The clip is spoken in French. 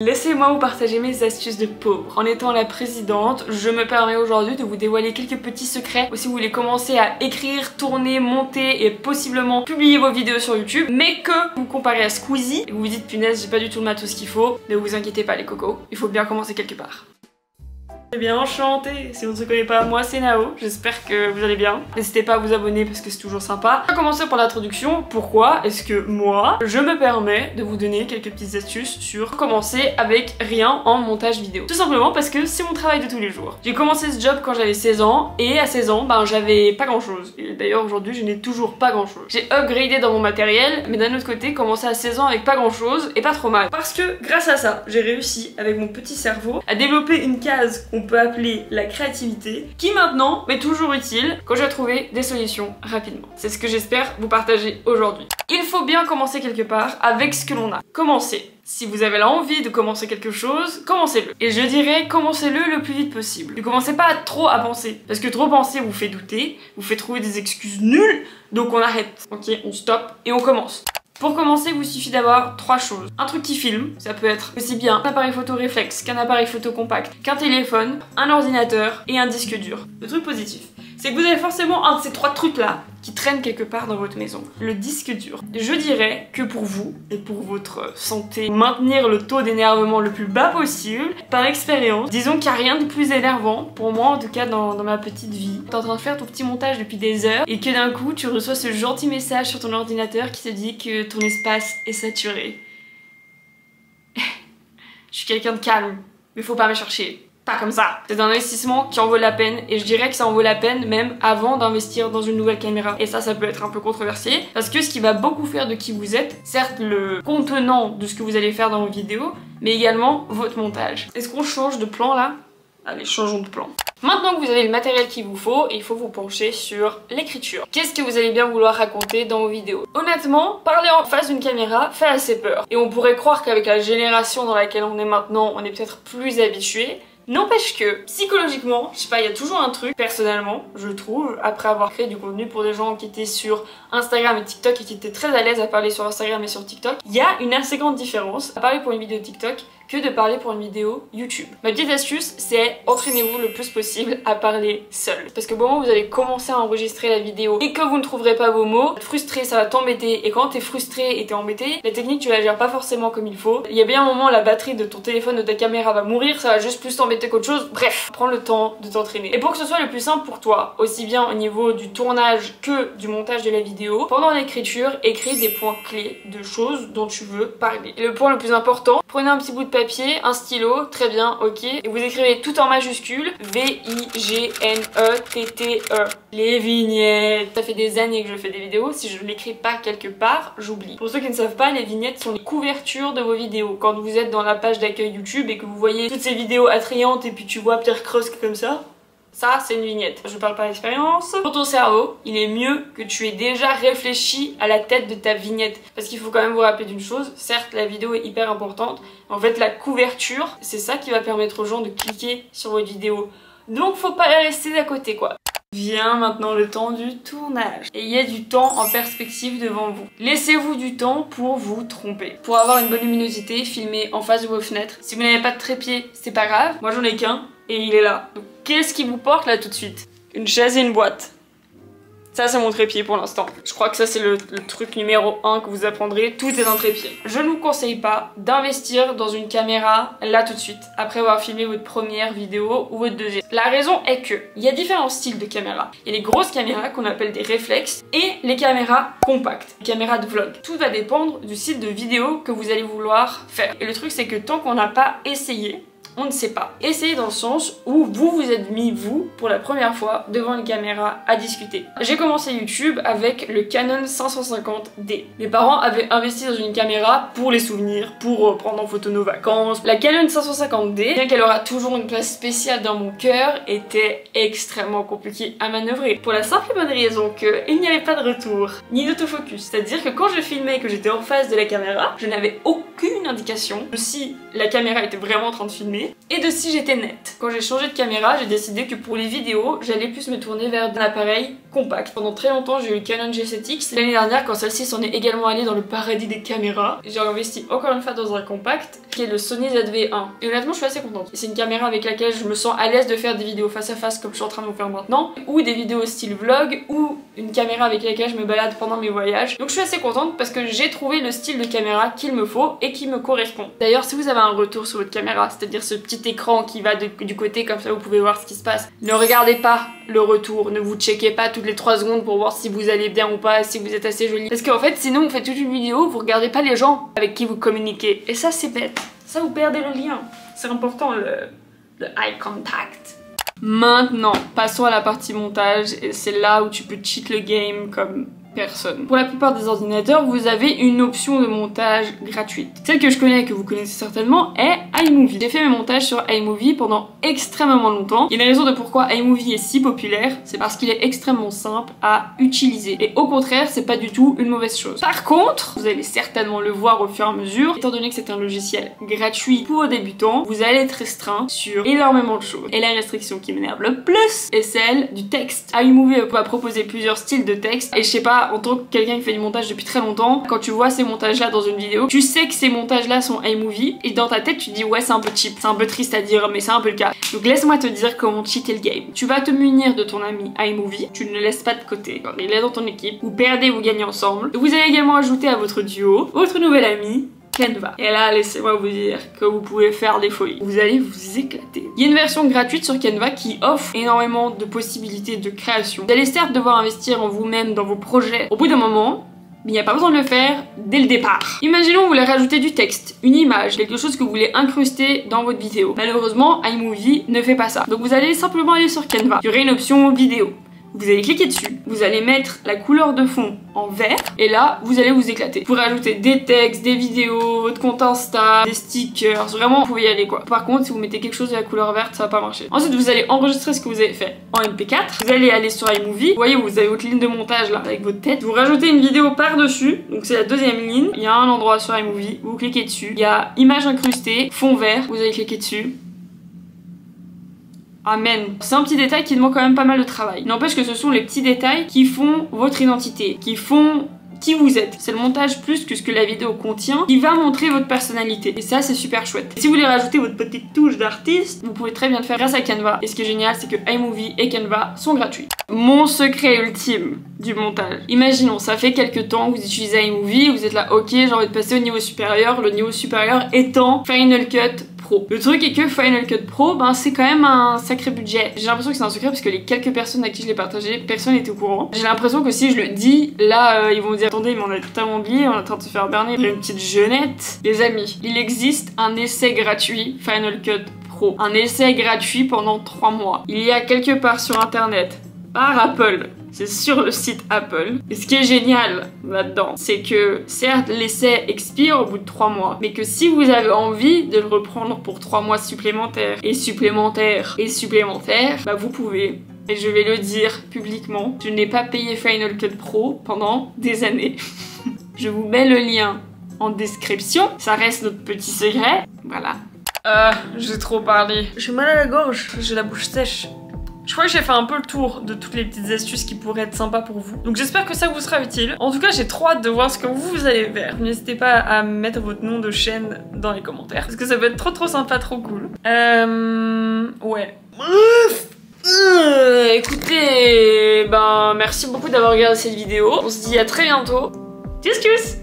Laissez-moi vous partager mes astuces de pauvre. En étant la présidente, je me permets aujourd'hui de vous dévoiler quelques petits secrets. Si vous voulez commencer à écrire, tourner, monter et possiblement publier vos vidéos sur YouTube, mais que vous comparez à Squeezie et vous vous dites punaise, j'ai pas du tout le matos qu'il faut, ne vous inquiétez pas les cocos, il faut bien commencer quelque part. Eh bien enchantée, si on ne se connaît pas, moi c'est Nao, j'espère que vous allez bien. N'hésitez pas à vous abonner parce que c'est toujours sympa. On va commencer par l'introduction. Pourquoi est-ce que moi, je me permets de vous donner quelques petites astuces sur commencer avec rien en montage vidéo? Tout simplement parce que c'est mon travail de tous les jours. J'ai commencé ce job quand j'avais 16 ans et à 16 ans, j'avais pas grand chose. Et d'ailleurs aujourd'hui je n'ai toujours pas grand chose. J'ai upgradé dans mon matériel, mais d'un autre côté commencé à 16 ans avec pas grand chose et pas trop mal. Parce que grâce à ça, j'ai réussi avec mon petit cerveau à développer une case qu'on peut appeler la créativité, qui maintenant m'est toujours utile quand je dois trouver des solutions rapidement. C'est ce que j'espère vous partager aujourd'hui. Il faut bien commencer quelque part avec ce que l'on a. Commencez. Si vous avez l'envie de commencer quelque chose, commencez-le. Et je dirais, commencez-le le plus vite possible. Ne commencez pas trop à penser, parce que trop penser vous fait douter, vous fait trouver des excuses nulles, donc on arrête. Ok, on stoppe et on commence. Pour commencer, il vous suffit d'avoir 3 choses. Un truc qui filme, ça peut être aussi bien un appareil photo réflexe qu'un appareil photo compact, qu'un téléphone, un ordinateur et un disque dur. Le truc positif, c'est que vous avez forcément un de ces 3 trucs-là qui traîne quelque part dans votre maison. Le disque dur. Je dirais que pour vous et pour votre santé, maintenir le taux d'énervement le plus bas possible, par expérience, disons qu'il n'y a rien de plus énervant, pour moi en tout cas dans ma petite vie. T'es en train de faire ton petit montage depuis des heures et que d'un coup tu reçois ce gentil message sur ton ordinateur qui te dit que ton espace est saturé. Je suis quelqu'un de calme, mais faut pas me chercher. Pas comme ça. C'est un investissement qui en vaut la peine et je dirais que ça en vaut la peine même avant d'investir dans une nouvelle caméra. Et ça peut être un peu controversé parce que ce qui va beaucoup faire de qui vous êtes, certes le contenant de ce que vous allez faire dans vos vidéos, mais également votre montage. Est-ce qu'on change de plan là? Allez, changeons de plan. Maintenant que vous avez le matériel qu'il vous faut, il faut vous pencher sur l'écriture. Qu'est-ce que vous allez bien vouloir raconter dans vos vidéos? Honnêtement, parler en face d'une caméra fait assez peur. Et on pourrait croire qu'avec la génération dans laquelle on est maintenant, on est peut-être plus habitué. N'empêche que, psychologiquement, je sais pas, il y a toujours un truc, personnellement, je trouve, après avoir créé du contenu pour des gens qui étaient sur Instagram et TikTok et qui étaient très à l'aise à parler sur Instagram et sur TikTok, il y a une assez grande différence à parler pour une vidéo TikTok que de parler pour une vidéo YouTube. Ma petite astuce, c'est entraînez-vous le plus possible à parler seul. Parce que au moment où vous allez commencer à enregistrer la vidéo et que vous ne trouverez pas vos mots, frustré, ça va t'embêter. Et quand t'es frustré et t'es embêté, la technique tu la gères pas forcément comme il faut. Il y a bien un moment, la batterie de ton téléphone, de ta caméra va mourir, ça va juste plus t'embêter qu'autre chose. Bref, prends le temps de t'entraîner. Et pour que ce soit le plus simple pour toi, aussi bien au niveau du tournage que du montage de la vidéo, pendant l'écriture, écris des points clés de choses dont tu veux parler. Et le point le plus important, prenez un petit bout de papier, un stylo, très bien, ok, et vous écrivez tout en majuscule V-I-G-N-E-T-T-E. Les vignettes. Ça fait des années que je fais des vidéos, si je l'écris pas quelque part, j'oublie. Pour ceux qui ne savent pas, les vignettes sont les couvertures de vos vidéos. Quand vous êtes dans la page d'accueil YouTube et que vous voyez toutes ces vidéos attrayantes et puis tu vois Pierre Kreusk comme ça, c'est une vignette. Je parle par expérience. Pour ton cerveau, il est mieux que tu aies déjà réfléchi à la tête de ta vignette. Parce qu'il faut quand même vous rappeler d'une chose, certes la vidéo est hyper importante, en fait la couverture, c'est ça qui va permettre aux gens de cliquer sur votre vidéo. Donc faut pas rester à côté quoi. Vient maintenant le temps du tournage. Et il y a du temps en perspective devant vous. Laissez-vous du temps pour vous tromper. Pour avoir une bonne luminosité, filmez en face de vos fenêtres. Si vous n'avez pas de trépied, c'est pas grave. Moi j'en ai qu'un et il est là. Donc qu'est-ce qui vous porte là tout de suite? Une chaise et une boîte. Ça c'est mon trépied pour l'instant. Je crois que ça c'est le truc numéro 1 que vous apprendrez. Tout est un trépied. Je ne vous conseille pas d'investir dans une caméra là tout de suite, après avoir filmé votre première vidéo ou votre deuxième. La raison est que il y a différents styles de caméras. Il y a les grosses caméras qu'on appelle des réflexes et les caméras compactes, les caméras de vlog. Tout va dépendre du style de vidéo que vous allez vouloir faire. Et le truc c'est que tant qu'on n'a pas essayé, on ne sait pas. Essayez dans le sens où vous êtes mis, vous, pour la première fois, devant une caméra à discuter. J'ai commencé YouTube avec le Canon 550D. Mes parents avaient investi dans une caméra pour les souvenirs, pour prendre en photo nos vacances. La Canon 550D, bien qu'elle aura toujours une place spéciale dans mon cœur, était extrêmement compliquée à manœuvrer. Pour la simple et bonne raison qu'il n'y avait pas de retour, ni d'autofocus. C'est-à-dire que quand je filmais et que j'étais en face de la caméra, je n'avais aucune indication de si la caméra était vraiment en train de filmer et de si j'étais nette. Quand j'ai changé de caméra, j'ai décidé que pour les vidéos, j'allais plus me tourner vers un appareil compacte. Pendant très longtemps j'ai eu le Canon G7X. L'année dernière quand celle-ci s'en est également allée dans le paradis des caméras, j'ai investi encore une fois dans un compact qui est le Sony ZV-1. Et honnêtement je suis assez contente. C'est une caméra avec laquelle je me sens à l'aise de faire des vidéos face à face comme je suis en train de vous faire maintenant, ou des vidéos style vlog, ou une caméra avec laquelle je me balade pendant mes voyages. Donc je suis assez contente parce que j'ai trouvé le style de caméra qu'il me faut et qui me correspond. D'ailleurs si vous avez un retour sur votre caméra, c'est-à-dire ce petit écran qui va du côté comme ça vous pouvez voir ce qui se passe, ne regardez pas le retour, ne vous checkez pas toutes les 3 secondes pour voir si vous allez bien ou pas, si vous êtes assez jolie. Parce qu'en fait sinon vous faites toute une vidéo, vous regardez pas les gens avec qui vous communiquez. Et ça c'est bête. Ça vous perdez le lien. C'est important le eye contact. Maintenant, passons à la partie montage et c'est là où tu peux cheat le game comme personne. Pour la plupart des ordinateurs, vous avez une option de montage gratuite. Celle que je connais, que vous connaissez certainement, est iMovie. J'ai fait mes montages sur iMovie pendant extrêmement longtemps. Il y a une raison de pourquoi iMovie est si populaire, c'est parce qu'il est extrêmement simple à utiliser. Et au contraire, c'est pas du tout une mauvaise chose. Par contre, vous allez certainement le voir au fur et à mesure, étant donné que c'est un logiciel gratuit pour débutants, vous allez être restreint sur énormément de choses. Et la restriction qui m'énerve le plus est celle du texte. iMovie va proposer plusieurs styles de texte et je sais pas, en tant que quelqu'un qui fait du montage depuis très longtemps, quand tu vois ces montages là dans une vidéo, tu sais que ces montages là sont iMovie et dans ta tête tu te dis ouais c'est un peu cheap, c'est un peu triste à dire mais c'est un peu le cas. Donc laisse-moi te dire comment cheater le game. Tu vas te munir de ton ami iMovie, tu ne le laisses pas de côté, il est dans ton équipe, vous perdez, vous gagnez ensemble. Vous allez également ajouter à votre duo votre nouvel ami Canva. Et là, laissez-moi vous dire que vous pouvez faire des folies. Vous allez vous éclater. Il y a une version gratuite sur Canva qui offre énormément de possibilités de création. Vous allez certes devoir investir en vous-même dans vos projets. Au bout d'un moment, il n'y a pas besoin de le faire dès le départ. Imaginons vous voulez rajouter du texte, une image, quelque chose que vous voulez incruster dans votre vidéo. Malheureusement, iMovie ne fait pas ça. Donc vous allez simplement aller sur Canva. Il y aurait une option vidéo. Vous allez cliquer dessus, vous allez mettre la couleur de fond en vert et là vous allez vous éclater. Vous pourrez ajouter des textes, des vidéos, votre compte Insta, des stickers, vraiment vous pouvez y aller quoi. Par contre si vous mettez quelque chose de la couleur verte ça va pas marcher. Ensuite vous allez enregistrer ce que vous avez fait en MP4, vous allez aller sur iMovie, vous voyez vous avez votre ligne de montage là avec votre tête, vous rajoutez une vidéo par dessus, donc c'est la deuxième ligne, il y a un endroit sur iMovie, vous cliquez dessus, il y a image incrustée, fond vert, vous allez cliquer dessus. Amen. C'est un petit détail qui demande quand même pas mal de travail. N'empêche que ce sont les petits détails qui font votre identité, qui font qui vous êtes. C'est le montage plus que ce que la vidéo contient qui va montrer votre personnalité. Et ça, c'est super chouette. Et si vous voulez rajouter votre petite touche d'artiste, vous pouvez très bien le faire grâce à Canva. Et ce qui est génial, c'est que iMovie et Canva sont gratuits. Mon secret ultime du montage. Imaginons, ça fait quelques temps que vous utilisez iMovie, vous êtes là, ok, j'ai envie de passer au niveau supérieur. Le niveau supérieur étant Final Cut Pro. Le truc est que Final Cut Pro, ben c'est quand même un sacré budget. J'ai l'impression que c'est un secret parce que les quelques personnes à qui je l'ai partagé, personne n'était au courant. J'ai l'impression que si je le dis, là ils vont me dire attendez mais on a totalement oublié, on est en train de se faire berner. Une petite jeunette. Les amis, il existe un essai gratuit Final Cut Pro. Un essai gratuit pendant 3 mois. Il y a quelque part sur internet, par Apple. C'est sur le site Apple. Et ce qui est génial là-dedans, c'est que certes l'essai expire au bout de 3 mois, mais que si vous avez envie de le reprendre pour 3 mois supplémentaires, et supplémentaires, et supplémentaires, bah vous pouvez. Et je vais le dire publiquement, je n'ai pas payé Final Cut Pro pendant des années. Je vous mets le lien en description, ça reste notre petit secret, voilà. J'ai trop parlé. J'ai mal à la gorge, j'ai la bouche sèche. Je crois que j'ai fait un peu le tour de toutes les petites astuces qui pourraient être sympas pour vous. Donc j'espère que ça vous sera utile. En tout cas, j'ai trop hâte de voir ce que vous allez faire. N'hésitez pas à mettre votre nom de chaîne dans les commentaires. Parce que ça peut être trop sympa, trop cool. Ouais. Écoutez, ben merci beaucoup d'avoir regardé cette vidéo. On se dit à très bientôt. Tchuss tchuss.